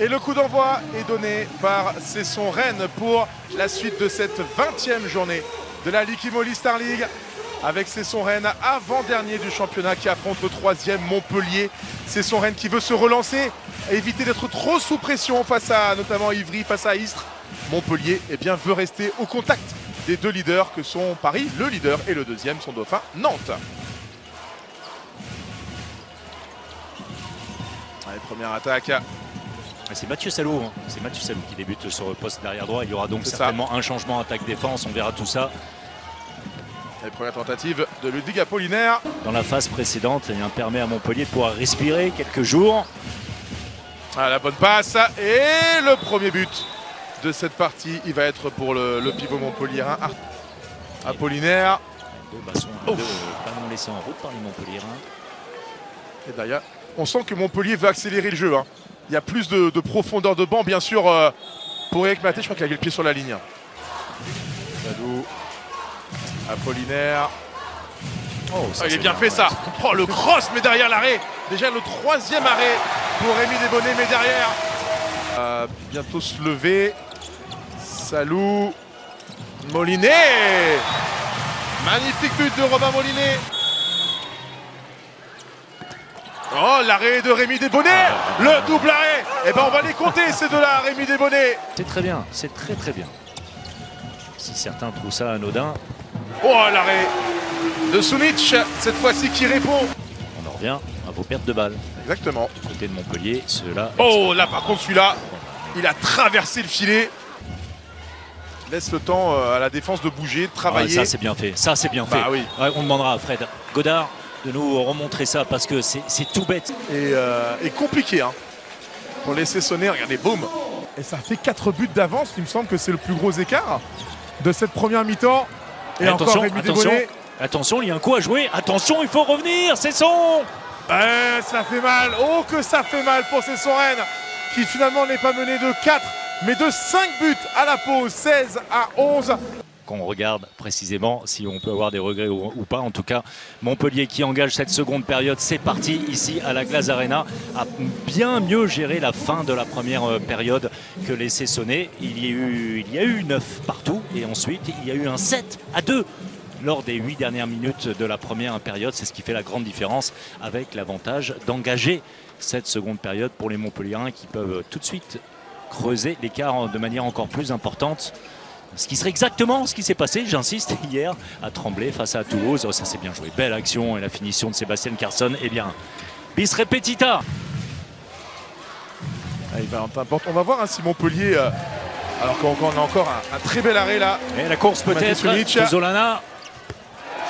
Et le coup d'envoi est donné par Cesson Rennes pour la suite de cette 20e journée de la Ligue Imoli Star League. Avec Cesson Rennes, avant-dernier du championnat, qui affronte le 3e Montpellier. Cesson Rennes qui veut se relancer, éviter d'être trop sous pression face à notamment Ivry, face à Istres. Montpellier veut rester au contact des deux leaders que sont Paris, le leader, et le deuxième, son dauphin, Nantes. Allez, première attaque. C'est Mathieu Salou, hein. C'est Mathieu Salou qui débute sur le poste d'arrière droit. Il y aura donc certainement un changement attaque-défense, on verra tout ça. Et première tentative de Ludwig Apollinaire. Dans la phase précédente, il permet à Montpellier de pouvoir respirer quelques jours. Ah, la bonne passe et le premier but de cette partie, il va être pour le pivot montpelliérain Apollinaire. Deux ballons laissés en route par les Montpelliérains. Et derrière, on sent que Montpellier veut accélérer le jeu, hein. Il y a plus de profondeur de banc, bien sûr, pour Eric Maté. Je crois qu'il avait le pied sur la ligne. Sadou, Apollinaire. Oh, il est bien fait ça. Oh, le cross, mais derrière l'arrêt. Déjà le 3e arrêt pour Rémi Desbonnets, mais derrière. Bientôt se lever. Salou. Molinet. Magnifique but de Robin Molinet. Oh, l'arrêt de Rémi Desbonnets. Le double arrêt. Eh ben, on va les compter, ces deux-là, Rémi Desbonnets. C'est très bien, c'est très très bien. Si certains trouvent ça anodin. Oh, l'arrêt de Sunic, cette fois-ci qui répond. On en revient à vos pertes de balles. Exactement. Du côté de Montpellier, ceux-là. Oh, là par contre, celui-là, il a traversé le filet. Laisse le temps à la défense de bouger, de travailler. Ça, c'est bien fait. Ça, c'est bien fait. Oui. Ouais, on demandera à Fred Godard de nous remontrer ça parce que c'est tout bête. Et compliqué, hein. Pour laisser sonner, regardez, boum. Et ça fait 4 buts d'avance. Il me semble que c'est le plus gros écart de cette première mi-temps. Et attention, encore Rémi Desbonnets. Attention, il y a un coup à jouer. Attention, il faut revenir, Cesson. Ça fait mal. Oh, que ça fait mal pour Cesson Rennes, qui finalement n'est pas mené de 4, mais de 5 buts à la pause, 16-11. Quand on regarde précisément si on peut avoir des regrets ou pas, en tout cas, Montpellier qui engage cette seconde période, c'est parti ici à la Glace Arena, a bien mieux géré la fin de la première période que les Cessonnais. Il y a eu 9 partout et ensuite il y a eu un 7-2 lors des 8 dernières minutes de la première période. C'est ce qui fait la grande différence, avec l'avantage d'engager cette seconde période pour les Montpelliérains qui peuvent tout de suite creuser l'écart de manière encore plus importante. Ce qui serait exactement ce qui s'est passé, j'insiste, hier à Tremblay face à Toulouse. Oh, ça c'est bien joué, belle action et la finition de Sébastien Carson. Eh bien, bis repetita. On va voir si Montpellier, alors qu'on a encore un très bel arrêt là. Et la course peut-être, Zolana.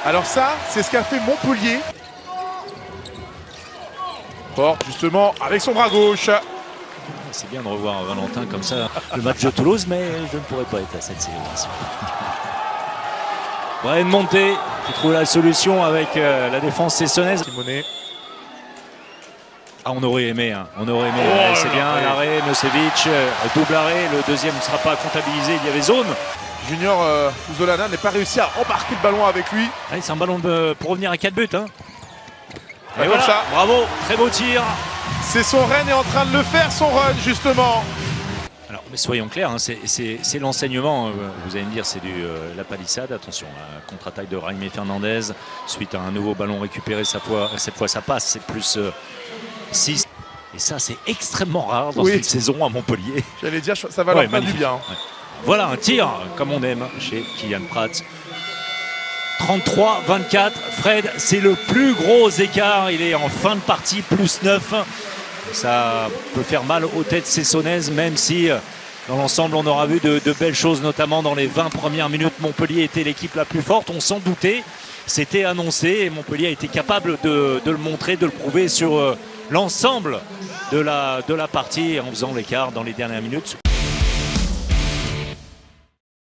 Alors ça, c'est ce qu'a fait Montpellier. Porte justement avec son bras gauche. C'est bien de revoir Valentin comme ça, le match de Toulouse, mais je ne pourrais pas être à cette célébration. Brian Monté qui trouve la solution avec la défense cessonnaise. Ah, on aurait aimé, hein. On aurait aimé. Oh, c'est bien l'arrêt, Nosevich, double arrêt, le deuxième ne sera pas comptabilisé, il y avait zone. Junior Zolana n'est pas réussi à embarquer le ballon avec lui. Allez, c'est un ballon pour revenir à 4 buts. Hein. Et comme voilà, ça. Bravo, très beau tir. C'est son Rennes est en train de le faire, son run justement. Alors, mais soyons clairs, hein, c'est l'enseignement. Vous allez me dire, c'est la palissade. Attention, contre-attaque de Jaime Fernandez suite à un nouveau ballon récupéré. Cette fois, ça passe. C'est plus 6. Et ça, c'est extrêmement rare dans une saison à Montpellier. J'allais dire, ça va leur faire du bien. Ouais. Voilà un tir comme on aime chez Kylian Prats. 33-24. Fred, c'est le plus gros écart. Il est en fin de partie, plus 9. Ça peut faire mal aux têtes cessonnaises, même si dans l'ensemble on aura vu de belles choses, notamment dans les 20 premières minutes. Montpellier était l'équipe la plus forte, on s'en doutait, c'était annoncé et Montpellier a été capable de le montrer, de le prouver sur l'ensemble de la partie en faisant l'écart dans les dernières minutes.